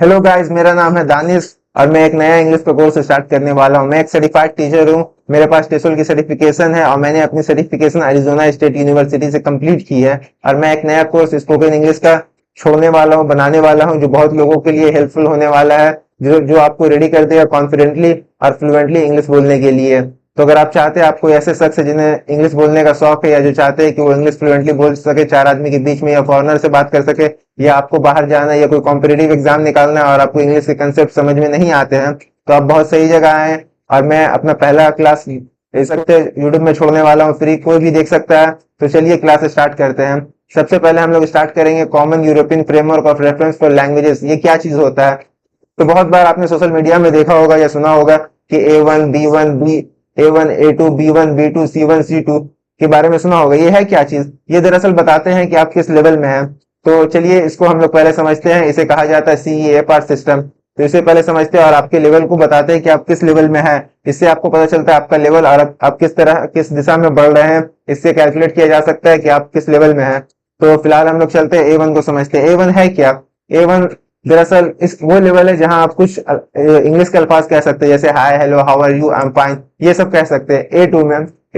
Hello guys, मेरा नाम है दानिश और मैं एक नया इंग्लिश का कोर्स स्टार्ट करने वाला हूँ। मैं एक सर्टिफाइड टीचर हूँ। मेरे पास टेसोल की सर्टिफिकेशन है और मैंने अपनी सर्टिफिकेशन अरिजोना स्टेट यूनिवर्सिटी से कंप्लीट की है। और मैं एक नया कोर्स स्पोकन इंग्लिश का छोड़ने वाला हूँ, बनाने वाला हूँ, जो बहुत लोगों के लिए हेल्पफुल होने वाला है, जो जो आपको रेडी कर देगा कॉन्फिडेंटली और फ्लुएंटली इंग्लिश बोलने के लिए। तो अगर आप चाहते हैं, आप कोई ऐसे शख्स है जिन्हें इंग्लिश बोलने का शौक है या जो चाहते हैं कि वो इंग्लिश फ्लुएंटली बोल सके चार आदमी के बीच में या फॉरनर से बात कर सके, या आपको बाहर जाना है या कोई कॉम्पिटिटिव एग्जाम निकालना है और आपको इंग्लिश के कंसेप्ट समझ में नहीं आते हैं, तो आप बहुत सही जगह आए हैं। और मैं अपना पहला क्लास ले सकते यूट्यूब में छोड़ने वाला हूँ, फ्री, कोई भी देख सकता है। तो चलिए क्लास स्टार्ट करते हैं। सबसे पहले हम लोग स्टार्ट करेंगे common European framework of reference for languages. ये क्या चीज होता है? तो बहुत बार आपने सोशल मीडिया में देखा होगा या सुना होगा कि A1 B1 B2 C1 C2 के बारे में सुना होगा। ये है क्या चीज? ये दरअसल बताते हैं कि आप किस लेवल में हैं। तो चलिए इसको हम लोग पहले समझते हैं। इसे कहा जाता है CEFR सिस्टम। तो इसे पहले समझते हैं और आपके लेवल को बताते हैं कि आप किस लेवल में हैं। इससे आपको पता चलता है आपका लेवल और आप किस तरह किस दिशा में बढ़ रहे हैं। इससे कैलकुलेट किया जा सकता है कि आप किस लेवल में हैं। तो फिलहाल हम लोग चलते हैं A1 को समझते हैं। A1 है क्या? A1 दरअसल इस वो लेवल है जहां आप कुछ इंग्लिश के अल्फाज कह सकते हैं, जैसे hi, hello, how are you, I am fine, ये सब कह सकते हैं।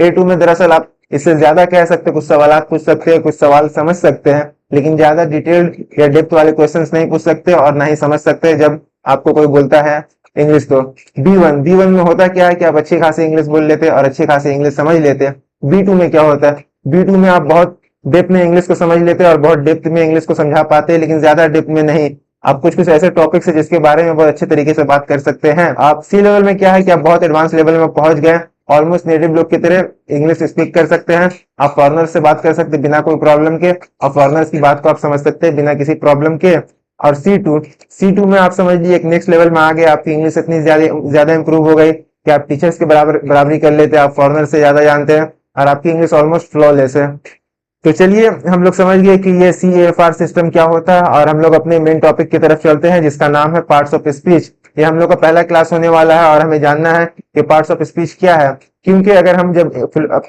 A2 में दरअसल आप इससे ज्यादा कह सकते हैं, कुछ सवाल पूछ सकते हैं, कुछ सवाल समझ सकते हैं, लेकिन ज्यादा डिटेल्ड या डेप्थ वाले क्वेश्चंस नहीं पूछ सकते और ना ही समझ सकते जब आपको कोई बोलता है इंग्लिश। तो B1 में होता क्या है कि आप अच्छी खासी इंग्लिश बोल लेते हैं और अच्छी खासी इंग्लिश समझ लेते हैं। B2 में क्या होता है? B2 में आप बहुत डेप्थ में इंग्लिश को समझ लेते हैं और बहुत डेप्थ में इंग्लिश को समझा पाते हैं, लेकिन ज्यादा डेप्थ में नहीं। आप कुछ कुछ ऐसे टॉपिक्स है जिसके बारे में बहुत अच्छे तरीके से बात कर सकते हैं। आप सी लेवल में क्या है कि आप बहुत एडवांस लेवल में पहुंच गए, ऑलमोस्ट नेटिव लोग की तरह इंग्लिश स्पीक कर सकते हैं। आप फॉरनर से बात कर सकते हैं बिना कोई प्रॉब्लम के, और फॉरनर्स की बात को आप समझ सकते हैं बिना किसी प्रॉब्लम के। और C2 में आप समझ लीजिए एक नेक्स्ट लेवल में आ गए। आपकी इंग्लिश इतनी ज्यादा इंप्रूव हो गई कि आप टीचर्स के बराबरी कर लेते हैं, आप फॉरनर से ज्यादा जानते हैं और आपकी इंग्लिश ऑलमोस्ट फ्लॉलेस है। तो चलिए हम लोग समझ गए कि ये CEFR सिस्टम क्या होता है और हम लोग अपने मेन टॉपिक की तरफ चलते हैं, जिसका नाम है पार्ट्स ऑफ स्पीच। ये हम लोग का पहला क्लास होने वाला है और हमें जानना है कि पार्ट्स ऑफ स्पीच क्या है। क्योंकि अगर हम जब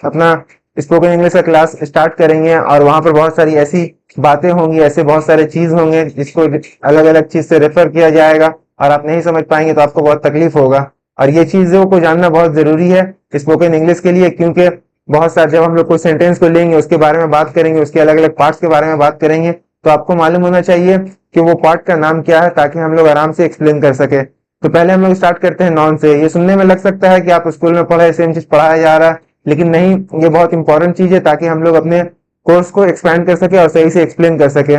अपना स्पोकन इंग्लिश का क्लास स्टार्ट करेंगे और वहां पर बहुत सारी ऐसी बातें होंगी, ऐसे बहुत सारे चीज होंगे जिसको अलग अलग चीज से रेफर किया जाएगा और आप नहीं समझ पाएंगे, तो आपको बहुत तकलीफ होगा। और ये चीजों को जानना बहुत जरूरी है स्पोकन इंग्लिश के लिए, क्योंकि बहुत सारे जब हम लोग कोई सेंटेंस को लेंगे, उसके बारे में बात करेंगे, उसके अलग अलग पार्ट्स के बारे में बात करेंगे, तो आपको मालूम होना चाहिए कि वो पार्ट का नाम क्या है, ताकि हम लोग आराम से एक्सप्लेन कर सके। तो पहले हम लोग स्टार्ट करते हैं नॉन से। ये सुनने में लग सकता है कि आप स्कूल में पढ़े सेम चीज पढ़ाया जा रहा है, लेकिन नहीं, ये बहुत इंपॉर्टेंट चीज है ताकि हम लोग अपने कोर्स को एक्सपैंड कर सके और सही से एक्सप्लेन कर सके।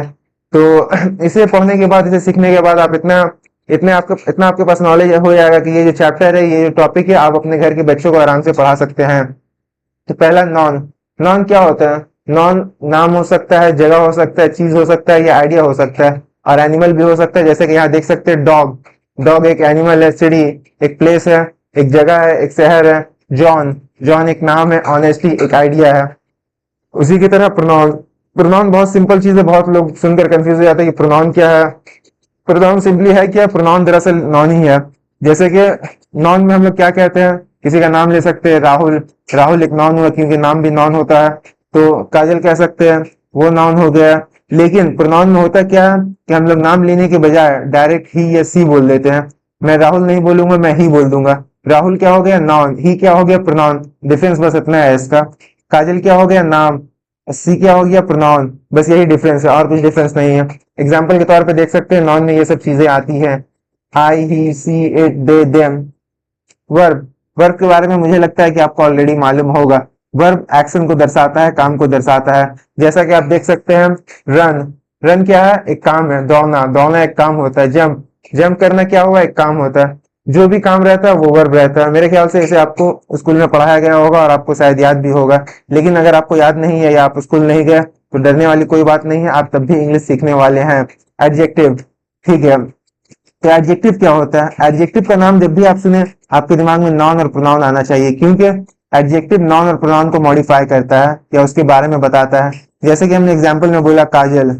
तो इसे पढ़ने के बाद, इसे सीखने के बाद आप इतना आपके पास नॉलेज हो जाएगा कि ये जो चैप्टर है, ये जो टॉपिक है, आप अपने घर के बच्चों को आराम से पढ़ा सकते हैं। तो पहला नॉन। नॉन क्या होता है? नॉन नाम हो सकता है, जगह हो सकता है, चीज हो सकता है या आइडिया हो सकता है, और एनिमल भी हो सकता है। जैसे कि यहाँ देख सकते हैं डॉग। डॉग एक एनिमल है। सिटी एक प्लेस है, एक जगह है, एक शहर है। जॉन एक नाम है। ऑनेस्टी एक आइडिया है। उसी की तरह प्रोनाउन। प्रोनाउन बहुत सिंपल चीज है, बहुत लोग सुनकर कंफ्यूज हो जाते हैं कि प्रोनाउन क्या है। प्रोनाउन सिंपली है क्या? प्रोनाउन दरअसल नॉन ही है। जैसे कि नॉन में हम लोग क्या कहते हैं, किसी का नाम ले सकते हैं, राहुल। राहुल एक नॉन हुआ क्योंकि नाम भी नॉन होता है। तो काजल कह सकते हैं, वो नॉन हो गया। लेकिन प्रोनाउन में होता क्या है कि हम लोग नाम लेने के बजाय डायरेक्ट ही या सी बोल देते हैं। मैं राहुल नहीं बोलूंगा, मैं ही बोल दूंगा। राहुल क्या हो गया? नॉन। ही क्या हो गया? प्रोनाउन। डिफरेंस बस इतना है इसका। काजल क्या हो गया? नाम। सी क्या हो गया? प्रोनाउन। बस यही डिफरेंस है और कुछ डिफरेंस नहीं है। एग्जाम्पल के तौर पे देख सकते हैं, नॉन में ये सब चीजें आती हैं। I, he, she, it, they, them. Verb. Verb के बारे में मुझे लगता है कि आपको ऑलरेडी मालूम होगा। वर्ब एक्शन को दर्शाता है, काम को दर्शाता है। जैसा कि आप देख सकते हैं, रन। रन क्या है? एक काम है। दौड़ना। दौड़ना एक काम होता है। जंप। जंप करना क्या हुआ? एक काम होता है। जो भी काम रहता है वो वर्ब रहता है। मेरे ख्याल से इसे आपको स्कूल में पढ़ाया गया होगा और आपको शायद याद भी होगा। लेकिन अगर आपको याद नहीं है या आप स्कूल नहीं गए, तो डरने वाली कोई बात नहीं है, आप तब भी इंग्लिश सीखने वाले हैं। एडजेक्टिव। ठीक है। तो एडजेक्टिव क्या होता है? एडजेक्टिव का नाम जब भी आप सुने, आपके दिमाग में नॉन और प्रोनाउन आना चाहिए, क्योंकि एडजेक्टिव नॉन और प्रोनाउन को मॉडिफाई करता है या उसके बारे में बताता है। जैसे कि हमने एग्जांपल में बोला काजल।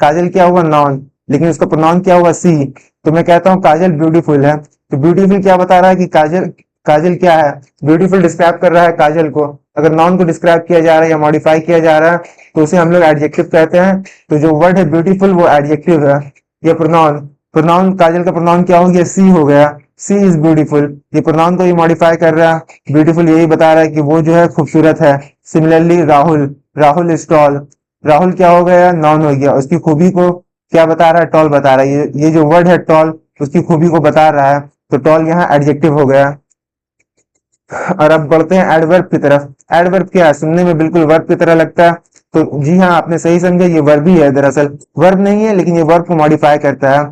काजल क्या हुआ? नॉन। लेकिन उसका प्रोनाउन क्या हुआ? सी। तो मैं कहता हूँ काजल ब्यूटीफुल है। तो ब्यूटीफुल क्या बता रहा है कि काजल काजल क्या है? ब्यूटीफुल डिस्क्राइब कर रहा है काजल को। अगर नॉन को डिस्क्राइब किया जा रहा है या मॉडिफाई किया जा रहा है, तो उसे हम लोग एडजेक्टिव कहते हैं। तो जो वर्ड है ब्यूटीफुल, वो एडजेक्टिव है या प्रोनाउन। प्रोनाउन, काजल का प्रोनाउन क्या हो गया, सी हो गया, सी इज ब्यूटीफुल। ये प्रोनाउन को ही मॉडिफाई कर रहा है, ब्यूटीफुल यही बता रहा है कि वो जो है खूबसूरत है। Similarly Rahul, Rahul is tall, Rahul क्या हो गया, नाउन हो गया, उसकी खूबी को क्या बता रहा है, टॉल बता रहा है। ये जो वर्ड है टॉल उसकी खूबी को बता रहा है, तो टॉल यहाँ एडजेक्टिव हो गया। और अब बढ़ते हैं एडवर्ब की तरफ। एडवर्ब क्या है, सुनने में बिल्कुल वर्ब की तरह लगता है, तो जी हाँ आपने सही समझा, ये वर्ब ही है। दरअसल वर्ब नहीं है, लेकिन ये वर्ब को मॉडिफाई करता है।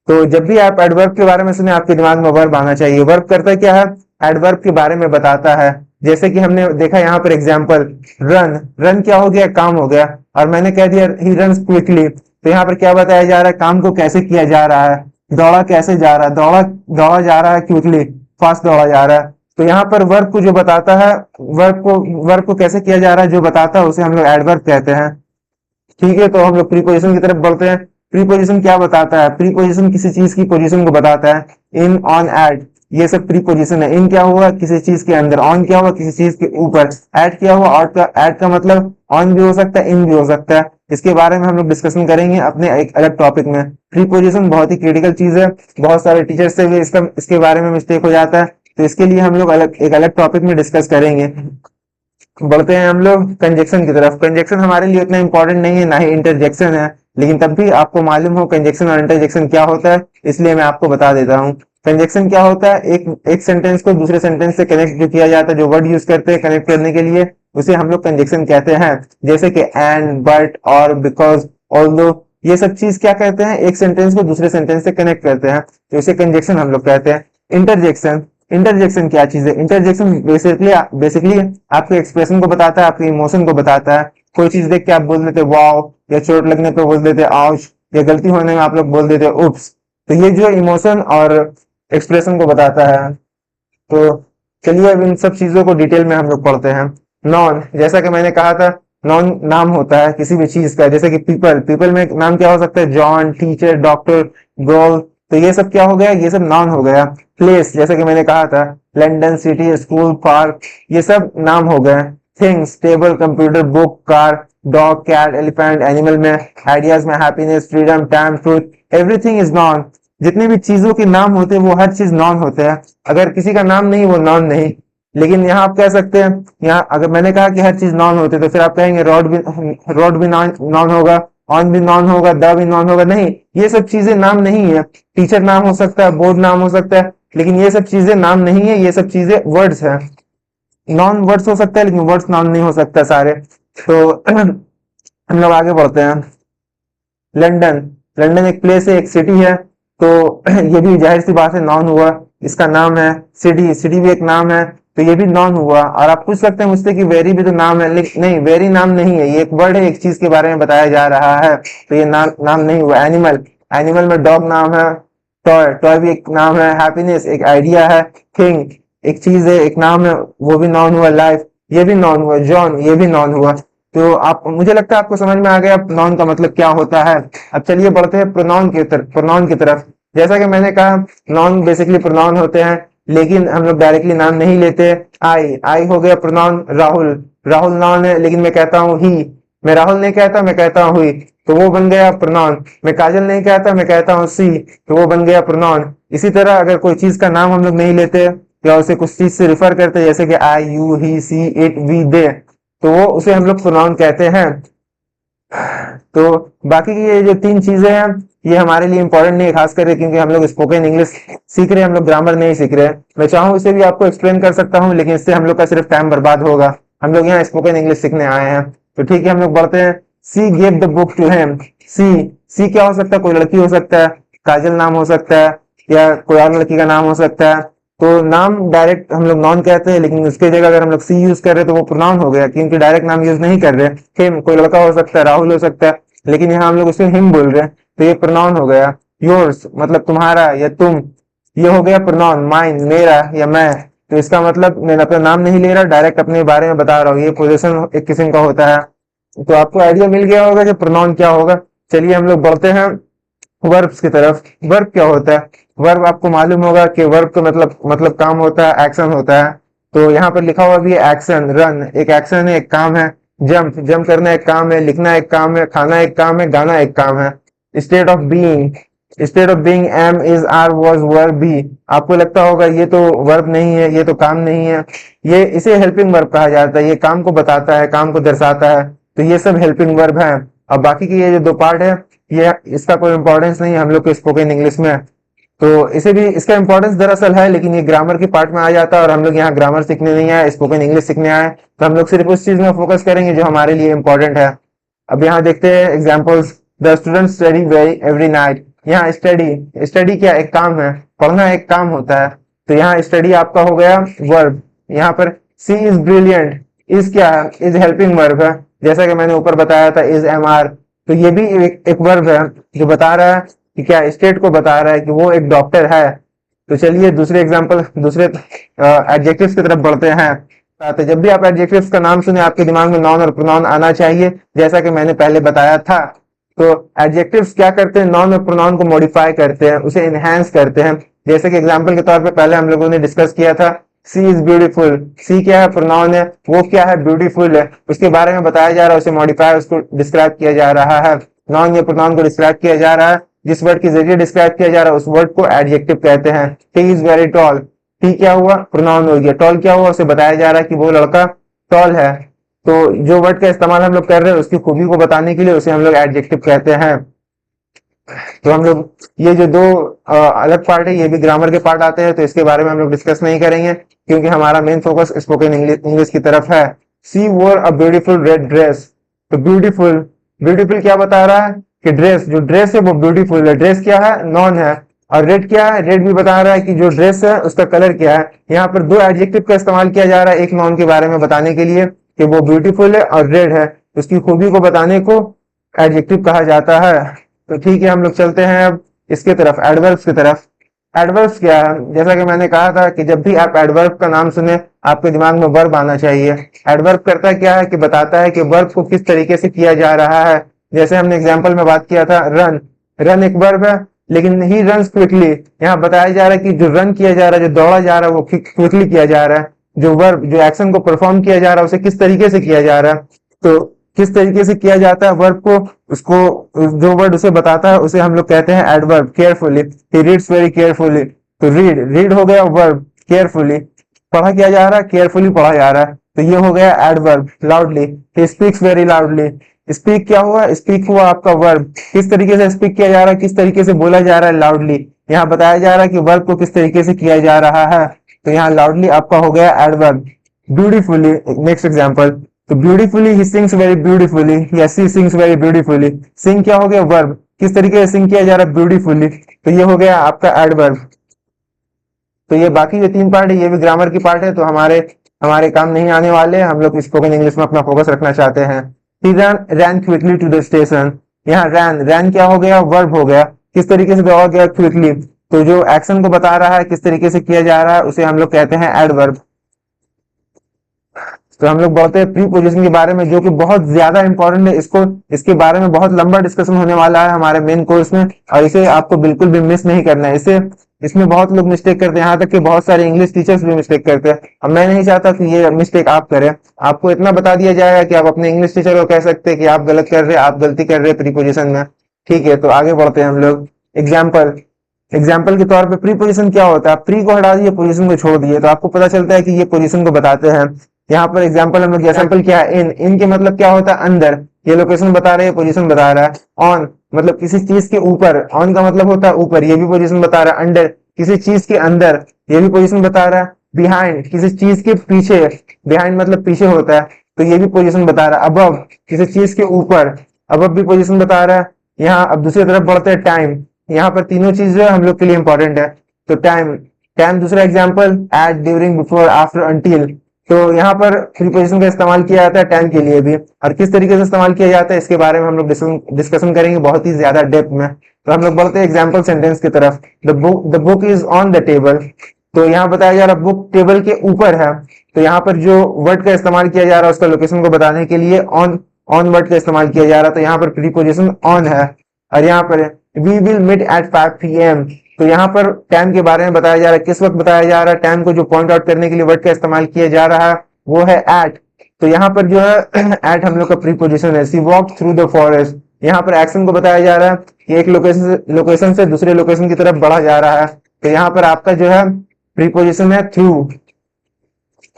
तो जब भी आप एडवर्ब के बारे में सुने, आपके दिमाग में वर्ब आना चाहिए। वर्ब करता क्या है, एडवर्ब के बारे में बताता है। जैसे कि हमने देखा यहाँ पर एग्जाम्पल, रन, रन क्या हो गया, काम हो गया, और मैंने कह दिया ही रन्स क्विकली, तो यहाँ पर क्या बताया जा रहा है, काम को कैसे किया जा रहा है, दौड़ा कैसे जा रहा है, दौड़ा दौड़ा जा रहा है क्विकली, फास्ट दौड़ा जा रहा है। तो यहाँ पर वर्ब को जो बताता है, वर्ब को कैसे किया जा रहा है जो बताता है, उसे हम लोग एडवर्ब कहते हैं। ठीक है, तो हम लोग प्रीपोजिशन की तरफ बढ़ते हैं। प्रीपोजिशन क्या बताता है, प्रीपोजिशन किसी चीज की पोजीशन को बताता है। इन, ऑन, एट, ये सब प्रीपोजिशन है। इन क्या हुआ, किसी चीज के अंदर, ऑन क्या हुआ, किसी चीज के ऊपर, एट क्या हुआ, एट का मतलब ऑन भी हो सकता है, इन भी हो सकता है। इसके बारे में हम लोग डिस्कशन करेंगे अपने एक अलग टॉपिक में। प्रीपोजिशन बहुत ही क्रिटिकल चीज है, बहुत सारे टीचर से भी इसके बारे में मिस्टेक हो जाता है, तो इसके लिए हम लोग एक अलग टॉपिक में डिस्कस करेंगे। बढ़ते हैं हम लोग कंजक्शन की तरफ। कंजक्शन हमारे लिए उतना इंपॉर्टेंट नहीं है, ना ही इंटरजेक्शन है, लेकिन तब भी आपको मालूम हो कंजक्शन और इंटरजेक्शन क्या होता है, इसलिए मैं आपको बता देता हूँ। कंजक्शन क्या होता है, एक सेंटेंस को दूसरे सेंटेंस से कनेक्ट जो किया जाता है, जो वर्ड यूज करते हैं कनेक्ट करने के लिए, उसे हम लोग कंजक्शन कहते हैं। जैसे कि एंड, बट, और, बिकॉज, ऑल्दो, ये सब चीज क्या कहते हैं, एक सेंटेंस को दूसरे सेंटेंस से कनेक्ट करते हैं, तो इसे कंजक्शन हम लोग कहते हैं। इंटरजेक्शन, इंटरजेक्शन क्या चीज है, इंटरजेक्शन बेसिकली आपके एक्सप्रेशन को बताता है, आपके इमोशन को बताता है। कोई चीज देख के आप बोल देते वाओ, या चोट लगने पे बोल देते आउच, या गलती होने में आप लोग बोल देते उप्स, तो ये जो इमोशन और एक्सप्रेशन को बताता है। तो चलिए अब इन सब चीजों को डिटेल में हम लोग पढ़ते हैं। नॉन, जैसा कि मैंने कहा था, नॉन नाम होता है किसी भी चीज का, जैसे कि पीपल, पीपल में नाम क्या हो सकता है, जॉन, टीचर, डॉक्टर, गर्ल, तो ये सब क्या हो गया, ये सब नॉन हो गया। प्लेस, जैसे कि मैंने कहा था, लंदन, सिटी, स्कूल, पार्क, ये सब नाम हो गए। Things, table, computer, book, car, dog, cat, elephant, animal में, आइडियाज में, happiness, freedom, time, truth, everything is noun. जितने भी चीजों के नाम होते हैं वो हर चीज नॉन होते हैं। अगर किसी का नाम नहीं वो नॉन नहीं। लेकिन यहाँ आप कह सकते हैं, यहाँ अगर मैंने कहा कि हर चीज नॉन होती है, तो फिर आप कहेंगे रॉड भी नॉन होगा, ऑन भी नॉन होगा, द भी नॉन होगा। नहीं, ये सब चीजें नाम नहीं है। टीचर नाम हो सकता है, बोर्ड नाम हो सकता है, लेकिन ये सब चीजें नाम नहीं है, ये सब चीजें वर्ड्स है। नॉन वर्ड्स हो सकता है, लेकिन वर्ड्स नाम नहीं हो सकता सारे। तो हम लोग आगे बढ़ते हैं। लंदन, लंदन एक प्लेस है, एक सिटी है, तो ये भी जाहिर सी बात है नॉन हुआ, इसका नाम है। सिटी, सिटी भी एक नाम है, तो ये भी नॉन हुआ। और आप पूछ सकते हैं मुझसे कि वेरी भी तो नाम है, लेकिन नहीं, वेरी नाम नहीं है, ये एक वर्ड है, एक चीज के बारे में बताया जा रहा है, तो ये नाम नहीं हुआ। एनिमल, एनिमल में डॉग नाम है। टॉय, टॉय भी एक नाम है। हैप्पीनेस एक आइडिया है। थिंग एक चीज है, एक नाम है, वो भी नॉन हुआ। लाइफ ये भी नॉन हुआ। जॉन ये भी नॉन हुआ। तो आप, मुझे लगता है आपको समझ में आ गया प्रोनाउन का मतलब क्या होता है। अब चलिए बढ़ते हैं प्रोनाउन की तरफ। जैसा कि मैंने कहा, नॉन बेसिकली प्रोनाउन होते हैं, लेकिन हम लोग डायरेक्टली नाम नहीं लेते। आई हो गया प्रोनाउन। राहुल, राहुल नाउन है, लेकिन मैं कहता हूँ ही, मैं राहुल नहीं कहता, मैं कहता हूँ हुई, तो वो बन गया प्रोनाउन। मैं काजल नहीं कहता, मैं कहता हूँ सी, तो वो बन गया प्रोनाउन। इसी तरह अगर कोई चीज का नाम हम लोग नहीं लेते या उसे कुछ चीज से रिफर करते, जैसे कि I, you, he, she, it, we, they, तो वो उसे हम लोग प्रोनाउन कहते हैं। तो बाकी की ये जो तीन चीजें हैं, ये हमारे लिए इंपॉर्टेंट नहीं है, खास करके क्योंकि हम लोग स्पोकन इंग्लिश सीख रहे हैं, हम लोग ग्रामर नहीं सीख रहे हैं। मैं चाहूँ इसे भी आपको एक्सप्लेन कर सकता हूँ, लेकिन इससे हम लोग का सिर्फ टाइम बर्बाद होगा। हम लोग यहाँ स्पोकन इंग्लिश सीखने आए हैं, तो ठीक है हम लोग बढ़ते हैं। She gave the book to him. She क्या हो सकता है, कोई लड़की हो सकता है, काजल नाम हो सकता है, या कोई और लड़की का नाम हो सकता है। तो नाम डायरेक्ट हम लोग नॉन कहते हैं, लेकिन उसके जगह अगर हम लोग सी यूज कर रहे हैं तो वो प्रोनाउन हो गया, क्योंकि डायरेक्ट नाम यूज नहीं कर रहे। हिम कोई लड़का हो सकता है, राहुल हो सकता है, लेकिन यहाँ हम लोग उसे हिम बोल रहे हैं, तो ये प्रोनाउन हो गया। योर्स मतलब तुम्हारा या तुम, ये हो गया प्रोनाउन। माइन मेरा या मैं, तो इसका मतलब मैं अपना नाम नहीं ले रहा, डायरेक्ट अपने बारे में बता रहा हूँ। ये पोजीशन एक किस्म का होता है। तो आपको आइडिया मिल गया होगा कि प्रोनाउन क्या होगा। चलिए हम लोग बढ़ते हैं वर्ब्स की तरफ। वर्ब क्या होता है, वर्ब आपको मालूम होगा कि वर्ब का मतलब काम होता है, एक्शन होता है। तो यहाँ पर लिखा हुआ भी है एक्शन। रन एक एक्शन है, एक काम है। जंप, जंप करना एक काम है। लिखना एक काम है। खाना एक काम है। गाना एक काम है। State of being, state of being am is are was verb be. आपको लगता होगा ये तो वर्ब नहीं है, ये तो काम नहीं है, ये इसे हेल्पिंग वर्ब कहा जाता है, ये काम को बताता है, काम को दर्शाता है, तो ये सब हेल्पिंग वर्ब है। अब बाकी के ये जो दो पार्ट है ये इसका कोई इंपॉर्टेंस नहीं है हम लोग के स्पोकन इंग्लिश में, तो इसे भी इसका इंपॉर्टेंस दरअसल है, लेकिन ये ग्रामर के पार्ट में आ जाता है और हम लोग यहाँ ग्रामर सीखने नहीं आए, स्पोकन इंग्लिश सीखने आए, तो हम लोग सिर्फ उस चीज में फोकस करेंगे जो हमारे लिए इंपॉर्टेंट है। अब यहाँ देखते हैं examples. The student study very every night. यहाँ स्टडी, स्टडी क्या एक काम है, पढ़ना एक काम होता है, तो यहाँ स्टडी आपका हो गया वर्ब। यहाँ पर सी इज ब्रिलियंट, इज क्या है, इज हेल्पिंग वर्ब है, जैसा कि मैंने ऊपर बताया था इज एम आर, तो ये भी एक वर्ब है जो बता रहा है कि क्या, स्टेट को बता रहा है कि वो एक डॉक्टर है। तो चलिए दूसरे एग्जाम्पल, दूसरे एडजेक्टिव्स की तरफ बढ़ते हैं। तो जब भी आप एडजेक्टिव्स का नाम सुने आपके दिमाग में नाउन और प्रोनाउन आना चाहिए, जैसा कि मैंने पहले बताया था। तो एडजेक्टिव्स क्या करते हैं, नाउन और प्रोनाउन को मॉडिफाई करते हैं, उसे एनहांस करते हैं। जैसे कि एग्जाम्पल के तौर पे पहले हम लोगों ने डिस्कस किया था सी इज ब्यूटीफुल, सी क्या है, प्रोनाउन है, वो क्या है, ब्यूटीफुल है, उसके बारे में बताया जा रहा है, उसे मॉडिफाई, उसको डिस्क्राइब किया जा रहा है, नाउन या प्रोनाउन को डिस्क्राइब किया जा रहा है, जिस वर्ड के जरिए डिस्क्राइब किया जा रहा है उस वर्ड को एडजेक्टिव कहते हैं। He is very tall, T क्या हुआ, प्रोनाउन हो गया, टॉल क्या हुआ, उसे बताया जा रहा है कि वो लड़का टॉल है, तो जो वर्ड का इस्तेमाल हम लोग कर रहे हैं उसकी खूबी को बताने के लिए उसे हम लोग एडजेक्टिव कहते हैं। तो हम लोग ये जो दो अलग पार्ट है ये भी ग्रामर के पार्ट आते हैं, तो इसके बारे में हम लोग डिस्कस नहीं करेंगे क्योंकि हमारा मेन फोकस स्पोकन इंग्लिश की तरफ है। सी वोर अ ब्यूटीफुल रेड ड्रेस, तो ब्यूटीफुल, ब्यूटीफुल क्या बता रहा है कि ड्रेस, जो ड्रेस है वो ब्यूटीफुल है, ड्रेस क्या है, नॉन है, और रेड क्या है, रेड भी बता रहा है कि जो ड्रेस है उसका कलर क्या है। यहाँ पर दो एडजेक्टिव का इस्तेमाल किया जा रहा है, एक नॉन के बारे में बताने के लिए कि वो ब्यूटीफुल है और रेड है, उसकी खूबी को बताने को एडजेक्टिव कहा जाता है। तो ठीक है, हम लोग चलते हैं अब इसके तरफ, एडवर्ब्स की तरफ। एडवर्ब्स क्या है, जैसा कि मैंने कहा था कि जब भी आप एडवर्ब का नाम सुने आपके दिमाग में वर्ब आना चाहिए। एडवर्ब करता क्या है कि बताता है कि वर्ब को किस तरीके से किया जा रहा है। जैसे हमने एग्जाम्पल में बात किया था रन, रन एक वर्ब है, लेकिन ही रन्स क्विकली, यहाँ बताया जा रहा है कि जो रन किया जा रहा है, जो दौड़ा जा रहा है वो क्विकली किया जा रहा है, जो वर्ब, जो एक्शन को परफॉर्म किया जा रहा है उसे किस तरीके से किया जा रहा है, तो किस तरीके से किया जाता है वर्ब को, उसको जो वर्ड उसे बताता है उसे हम लोग कहते हैं adverb. Carefully, he reads very carefully, तो रीड, रीड हो गया वर्ब, केयरफुली पढ़ा किया जा रहा है, केयरफुली पढ़ा जा रहा है, तो ये हो गया adverb. Loudly, he speaks very loudly, speak क्या हुआ, स्पीक हुआ आपका वर्ब, किस तरीके से स्पीक किया जा रहा है, किस तरीके से बोला जा रहा है, लाउडली, यहाँ बताया जा रहा है कि वर्ब को किस तरीके से किया जा रहा है, तो यहाँ लाउडली आपका हो गया एडवर्ब। ब्यूटीफुली, नेक्स्ट एग्जांपल, तो beautifully he sings very beautifully या सी सिंग्स वेरी ब्यूटीफुली, सिंग क्या हो गया वर्ब, किस तरीके से सिंग किया जा रहा है, ब्यूटीफुली, तो ये हो गया आपका एडवर्ब। तो ये बाकी जो तीन पार्ट है ये भी ग्रामर की पार्ट है, तो हमारे काम नहीं आने वाले, हम लोग स्पोकन इंग्लिश में अपना फोकस रखना चाहते हैं। ही ran quickly to the station, यहाँ रैन, रैन क्या हो गया, वर्ब हो गया, किस तरीके से दौड़ गया, क्विकली, तो जो एक्शन को बता रहा है किस तरीके से किया जा रहा है उसे हम लोग कहते हैं एडवर्ब। तो हम लोग बढ़ते हैं प्रीपोजिशन के बारे में, जो कि बहुत ज्यादा इंपॉर्टेंट है, इसके बारे में बहुत लंबा डिस्कशन होने वाला है हमारे मेन कोर्स में, और इसे आपको बिल्कुल भी मिस नहीं करना है। इसमें बहुत लोग मिस्टेक करते हैं, यहाँ तक कि बहुत सारे इंग्लिश टीचर्स भी मिस्टेक करते हैं। अब मैं नहीं चाहता कि ये मिस्टेक आप करें, आपको इतना बता दिया जाएगा कि आप अपने इंग्लिश टीचर को कह सकते हैं कि आप गलत कर रहे हैं, आप गलती कर रहे हैं प्रीपोजिशन में। ठीक है, तो आगे बढ़ते हैं हम लोग। एग्जाम्पल के तौर पे प्रीपोजिशन क्या होता है, आप प्री को हटा दिए, पोजीशन को छोड़ दिए, तो आपको पता चलता है कि ये पोजीशन को बताते हैं। यहाँ पर एग्जाम्पल हम लोग, एग्जाम्पल क्या है, इन के मतलब क्या होता है, अंदर, ये लोकेशन बता रहे हैं, पोजीशन बता रहा है। ऑन मतलब किसी चीज के ऊपर, ऑन का मतलब होता है ऊपर, ये भी पोजीशन बता रहा है। अंडर किसी चीज के अंदर, ये भी पोजीशन बता रहा है। बिहाइंड किसी चीज के पीछे, बिहाइंड मतलब पीछे होता है, तो ये भी पोजीशन बता रहा है। अबव किसी चीज के ऊपर, अबव भी पोजीशन बता रहा है। यहाँ अब दूसरी तरफ बढ़ते हैं, टाइम, यहाँ पर तीनों चीजें हम लोग के लिए इंपॉर्टेंट है। तो टाइम, टाइम दूसरा example, at, during, before, after, until, तो यहाँ पर प्रीपोजिशन का इस्तेमाल किया जाता है टाइम के लिए भी, और किस तरीके से इस्तेमाल किया जाता है इसके बारे में हम लोग डिस्कशन करेंगे बहुत ही ज्यादा डेप्थ में। तो हम लोग बढ़ते हैं एग्जाम्पल सेंटेंस की तरफ। The book is on the table, तो यहाँ बताया जा रहा है बुक टेबल के ऊपर है, तो यहाँ पर जो वर्ड का इस्तेमाल किया जा रहा है उसका लोकेशन को बताने के लिए ऑन वर्ड का इस्तेमाल किया जा रहा है, तो यहाँ पर प्रीपोजिशन ऑन है। और यहाँ पर we will meet at 5 PM, तो यहाँ पर टाइम के बारे में बताया जा रहा है, किस वक्त बताया जा रहा है, टाइम को जो पॉइंट आउट करने के लिए वर्ड का इस्तेमाल किया जा रहा है वो है एट, तो यहाँ पर जो है एट हम लोग का प्रीपोजिशन है। सी वॉक थ्रू द फॉरेस्ट, यहाँ पर एक्शन को बताया जा रहा है कि एक लोकेशन से दूसरे लोकेशन की तरफ बढ़ा जा रहा है। तो यहाँ पर आपका जो है प्रीपोजिशन है थ्रू।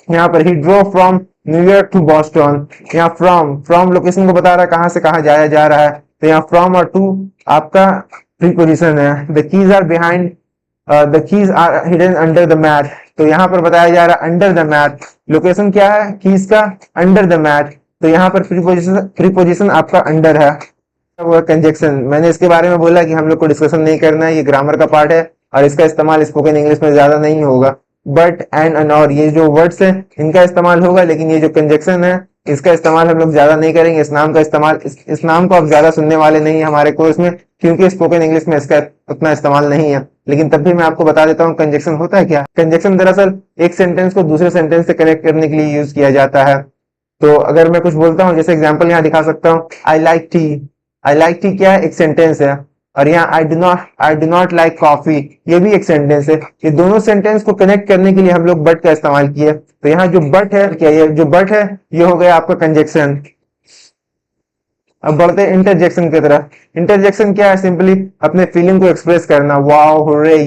यहाँ पर he drove from New York to Boston. यहाँ फ्रॉम लोकेशन को बता रहा है कहाँ से कहाँ जाया जा रहा है। तो यहाँ फ्रॉम और टू आपका प्रीपोजिशन है। The keys are behind, the keys are hidden under the mat. तो यहाँ पर बताया जा रहा है अंडर द मैट। लोकेशन क्या है कीज का? Under the mat. तो यहाँ पर प्रीपोजिशन आपका अंडर है। वो कंजक्शन, मैंने इसके बारे में बोला कि हम लोग को डिस्कशन नहीं करना है, ये ग्रामर का पार्ट है और इसका इस्तेमाल स्पोकन इंग्लिश में ज्यादा नहीं होगा। बट एंड और ये जो वर्ड्स हैं इनका इस्तेमाल होगा, लेकिन ये जो कंजक्शन है इसका इस्तेमाल हम लोग ज्यादा नहीं करेंगे। इस नाम का इस्तेमाल, इस नाम को आप ज्यादा सुनने वाले नहीं है हमारे कोर्स में, क्योंकि स्पोकन इंग्लिश में इसका उतना इस्तेमाल नहीं है। लेकिन तब भी मैं आपको बता देता हूँ कंजक्शन होता है क्या। कंजक्शन दरअसल एक सेंटेंस को दूसरे सेंटेंस से कनेक्ट करने के लिए यूज किया जाता है। तो अगर मैं कुछ बोलता हूँ, जैसे एग्जाम्पल यहाँ दिखा सकता हूँ, I like T. I like T क्या है? एक सेंटेंस है। और यहाँ I do not like coffee, ये भी एक सेंटेंस है। ये दोनों सेंटेंस को कनेक्ट करने के लिए हम लोग बट का इस्तेमाल किए। तो यहाँ जो बट है क्या, ये जो बट है ये हो गया आपका कंजक्शन। अब बढ़ते हैं इंटरजेक्शन की तरफ। इंटरजेक्शन क्या है? सिंपली अपने फीलिंग को एक्सप्रेस करना, वाओ, हुर्रे,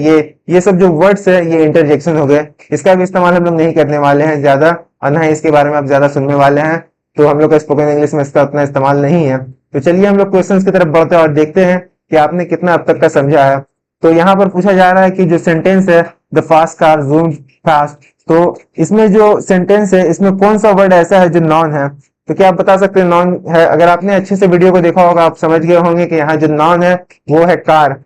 ये सब जो वर्ड्स है ये इंटरजेक्शन हो गए। इसका भी इस्तेमाल हम लोग नहीं करने वाले हैं ज्यादा, और ना ही इसके बारे में आप ज्यादा सुनने वाले हैं। तो हम लोग का स्पोकन इंग्लिश में इसका उतना इस्तेमाल नहीं है। तो चलिए हम लोग क्वेश्चंस की तरफ बढ़ते हैं और देखते हैं कि आपने कितना अब तक का समझा है। तो यहाँ पर पूछा जा रहा है कि जो सेंटेंस है the fast car zoomed fast, तो इसमें जो सेंटेंस है इसमें कौन सा वर्ड ऐसा है जो नॉन है? तो क्या आप बता सकते हैं नॉन है? अगर आपने अच्छे से वीडियो को देखा होगा आप समझ गए होंगे कि यहाँ जो नॉन है वो है कार।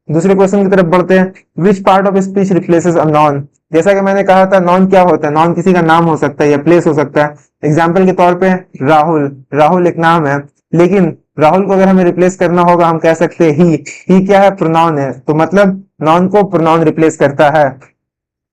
दूसरे क्वेश्चन की तरफ बढ़ते हैं। Which part of speech replaces a non? जैसा कि मैंने कहा था नॉन क्या होता है, नॉन किसी का नाम हो सकता है या प्लेस हो सकता है। एग्जाम्पल के तौर पे राहुल, राहुल एक नाम है, लेकिन राहुल को अगर हमें रिप्लेस करना होगा हम कह सकते हैं ही क्या है? प्रोनाउन है। तो मतलब नॉन को प्रोनाउन रिप्लेस करता है।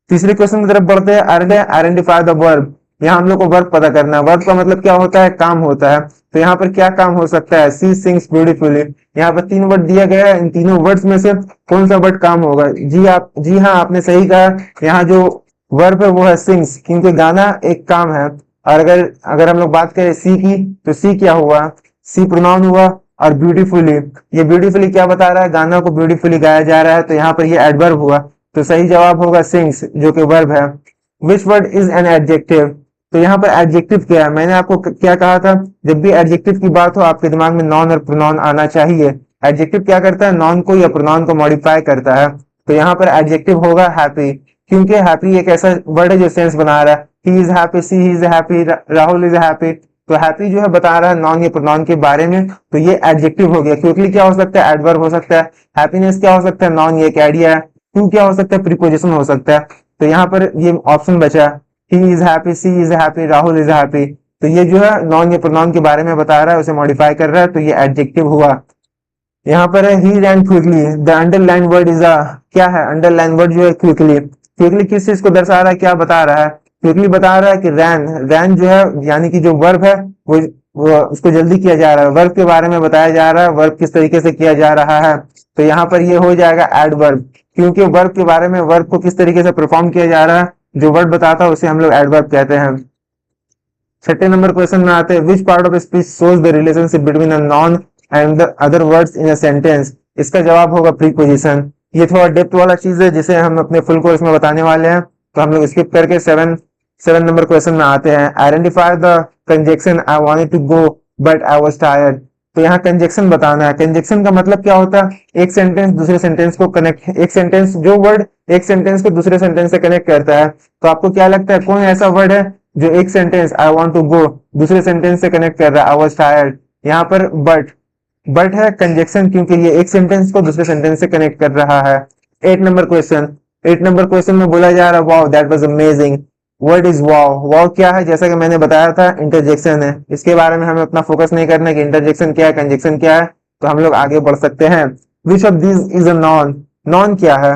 तीसरे क्वेश्चन की तरफ बढ़ते हैं। Identify the verb. यहाँ हम लोग को वर्ब पता करना है। वर्ब का मतलब क्या होता है? काम होता है। तो यहाँ पर क्या काम हो सकता है? सी सिंग्स ब्यूटीफुली। यहाँ पर 3 वर्ड दिया गया है, इन तीनों वर्ड्स में से कौन सा वर्ड काम होगा? जी हाँ, आपने सही कहा। यहाँ जो वर्ब है वो है सिंग्स, क्योंकि गाना एक काम है। और अगर हम लोग बात करें सी की, तो सी क्या हुआ? सी प्रोनाउन हुआ। और ब्यूटीफुली, ये ब्यूटीफुली क्या बता रहा है? गाना को ब्यूटीफुली गाया जा रहा है। तो यहाँ पर ये एडवर्ब हुआ। तो सही जवाब होगा सिंग्स, जो कि वर्ब है। Which word is an adjective? तो यहाँ पर एडजेक्टिव क्या है? मैंने आपको क्या कहा था, जब भी एडजेक्टिव की बात हो आपके दिमाग में नॉन और प्रोनाउन आना चाहिए। एडजेक्टिव क्या करता है? नॉन को या प्रोनाउन को मॉडिफाई करता है। तो यहाँ पर एडजेक्टिव होगा हैप्पी, क्योंकि हैप्पी एक ऐसा वर्ड है जो सेंस बना रहा है। He is happy, she is happy, Rahul is happy. तो हैप्पी जो है बता रहा है नॉन या प्रोनाउन के बारे में, तो ये एडजेक्टिव हो गया। क्विकली क्या हो सकता है? एडवर्ब हो सकता है। हैप्पीनेस क्या हो सकता है? नॉन, ये एक आइडिया है। टू क्या हो सकता है? प्रीपोजिशन हो सकता है। तो यहाँ पर ये ऑप्शन बचा, he is happy, she is happy, Rahul is happy. तो ये जो है नॉन या प्रोनाउन के बारे में बता रहा है, उसे मॉडिफाई कर रहा है, तो ये एडजेक्टिव हुआ। यहाँ पर है he ran quickly. The underline word is a, क्या है? अंडरलाइन वर्ड जो है क्विकली। क्विकली किस चीज को दर्शा रहा है? क्या बता रहा है? क्विकली बता रहा है कि रैन जो है यानी कि जो वर्ब है वो उसको जल्दी किया जा रहा है। वर्ब के बारे में बताया जा रहा है, वर्ब किस तरीके से किया जा रहा है। तो यहाँ पर ये हो जाएगा एडवर्ब, क्योंकि वर्ब के बारे में, वर्ब को किस तरीके से परफॉर्म किया जा रहा है, जो वर्ड बताता है उसे हम लोग एडवर्ब कहते हैं। छठे नंबर क्वेश्चन में आते हैं। Which part of speech shows the relationship between a non and the other words in a sentence? इसका जवाब होगा प्रीपोजिशन। ये थोड़ा डेप्थ वाला चीज है जिसे हम अपने फुल कोर्स में बताने वाले हैं, तो हम लोग स्किप करके सेवन नंबर क्वेश्चन में आते हैं। Identify the conjunction I wanted to go but I was tired. तो यहाँ कंजक्शन बताना है। कंजक्शन का मतलब क्या होता है? एक सेंटेंस दूसरे सेंटेंस को कनेक्ट, एक सेंटेंस, जो वर्ड एक सेंटेंस को दूसरे सेंटेंस से कनेक्ट करता है। तो आपको क्या लगता है कौन ऐसा वर्ड है जो एक sentence I want to go दूसरे सेंटेंस से कनेक्ट कर रहा है? I was tired. यहाँ पर बट है कंजक्शन, क्योंकि ये एक सेंटेंस को दूसरे सेंटेंस से कनेक्ट कर रहा है। 8 नंबर क्वेश्चन में बोला जा रहा है wow that was amazing. Word is wow. Wow क्या है? जैसा कि मैंने बताया था इंटरजेक्शन है। इसके बारे में हमें उतना फोकस नहीं करना है कि इंटरजेक्शन क्या है, कंजक्शन क्या है, तो हम लोग आगे बढ़ सकते हैं। Which of this is a non? Non क्या है?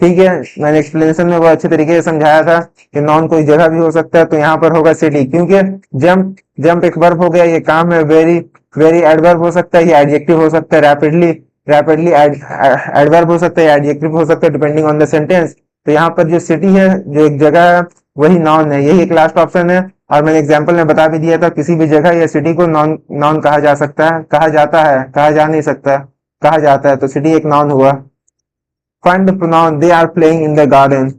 ठीक है, मैंने एक्सप्लेनेशन में वो अच्छे तरीके से समझाया था कि नॉन कोई जगह भी हो सकता है। तो यहाँ पर होगा सिटी, क्योंकि जंप एक वर्ब हो गया, ये काम है। वेरी एडवर्ब हो सकता है, ये एडजेक्टिव हो सकता है। रैपिडली एडवर्ब हो सकता है, एडजेक्टिव हो सकता है, डिपेंडिंग ऑन द सेंटेंस। तो यहाँ पर जो सिटी है, जो एक जगह है, वही नॉन है। यही एक लास्ट ऑप्शन है और मैंने एग्जाम्पल में बता भी दिया था, किसी भी जगह या सिटी को नाउन नाउन कहा जा सकता है, कहा जाता है, कहा जा नहीं सकता, कहा जाता है, तो सिटी एक नाउन हुआ। Find the pronoun they are playing in the garden.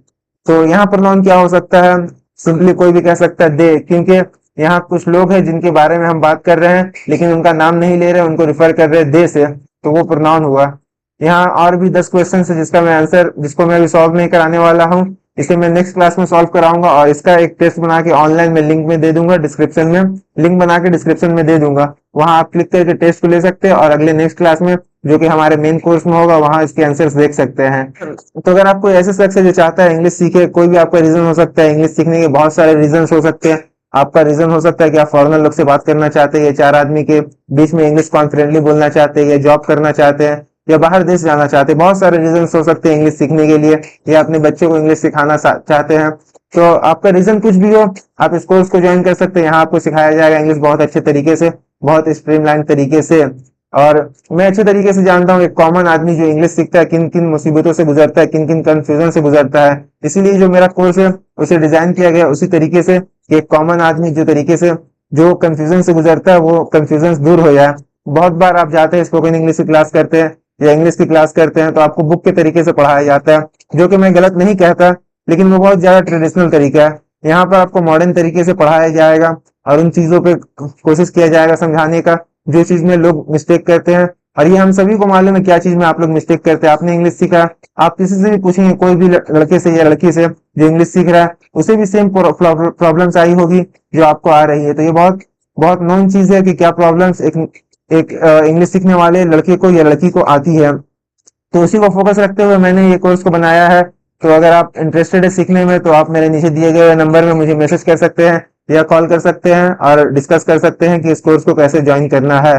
तो यहाँ प्रोनाउन क्या हो सकता है? सिंपली कोई भी कह सकता है दे, क्योंकि यहाँ कुछ लोग हैं जिनके बारे में हम बात कर रहे हैं लेकिन उनका नाम नहीं ले रहे, उनको रिफर कर रहे हैं दे से, तो वो प्रोनाउन हुआ। यहाँ और भी 10 क्वेश्चन है जिसका मैं आंसर, जिसको मैं अभी सॉल्व नहीं कराने वाला हूँ, इसे मैं नेक्स्ट क्लास में सॉल्व कराऊंगा और इसका एक टेस्ट बना के ऑनलाइन में लिंक में दे दूंगा, डिस्क्रिप्शन में लिंक बना के डिस्क्रिप्शन में दे दूंगा, वहां आप क्लिक करके टेस्ट को ले सकते हैं और अगले नेक्स्ट क्लास में जो कि हमारे मेन कोर्स में होगा वहां इसके आंसर्स देख सकते हैं। तो अगर आपको ऐसे शख्स है जो चाहता है इंग्लिश सीखे, कोई भी आपका रीजन हो सकता है, इंग्लिश सीखने के बहुत सारे रीजन हो सकते हैं। आपका रीजन हो सकता है कि आप फॉरेनर लोग से बात करना चाहते हैं, या 4 आदमी के बीच में इंग्लिश कॉन्फिडेंटली बोलना चाहते हैं, या जॉब करना चाहते हैं, या बाहर देश जाना चाहते हैं, बहुत सारे रीजन हो सकते हैं इंग्लिश सीखने के लिए, या अपने बच्चों को इंग्लिश सिखाना चाहते हैं। तो आपका रीजन कुछ भी हो, आप इस कोर्स को ज्वाइन कर सकते हैं। यहाँ आपको सिखाया जाएगा इंग्लिश बहुत अच्छे तरीके से, बहुत स्ट्रीमलाइन तरीके से। और मैं अच्छे तरीके से जानता हूँ एक कॉमन आदमी जो इंग्लिश सीखता है किन किन मुसीबतों से गुजरता है, किन किन कंफ्यूजन से गुजरता है। इसीलिए जो मेरा कोर्स है उसे डिजाइन किया गया उसी तरीके से कि एक कॉमन आदमी जो तरीके से जो कंफ्यूजन से गुजरता है वो कंफ्यूजन दूर हो जाए। बहुत बार आप जाते हैं स्पोकन इंग्लिश की क्लास करते हैं या इंग्लिश की क्लास करते हैं तो आपको बुक के तरीके से पढ़ाया जाता है, जो कि मैं गलत नहीं कहता, लेकिन वो बहुत ज्यादा ट्रेडिशनल तरीका है। यहाँ पर आपको मॉडर्न तरीके से पढ़ाया जाएगा और उन चीजों पे कोशिश किया जाएगा समझाने का जो चीज में लोग मिस्टेक करते हैं। और ये हम सभी को मालूम है क्या चीज में आप लोग मिस्टेक करते हैं। आपने इंग्लिश सीखा, आप किसी से भी पूछेंगे, कोई भी लड़के से या लड़की से जो इंग्लिश सीख रहा है, उसे भी सेम प्रॉब्लम्स आई होगी जो आपको आ रही है। तो ये बहुत बहुत नॉन चीज है कि क्या प्रॉब्लम्स एक इंग्लिश सीखने वाले लड़के को या लड़की को आती है। तो उसी को फोकस रखते हुए मैंने ये कोर्स को बनाया है। तो अगर आप इंटरेस्टेड है सीखने में तो आप मेरे नीचे दिए गए नंबर में मुझे मैसेज कर सकते हैं या कॉल कर सकते हैं और डिस्कस कर सकते हैं कि इस कोर्स को कैसे ज्वाइन करना है।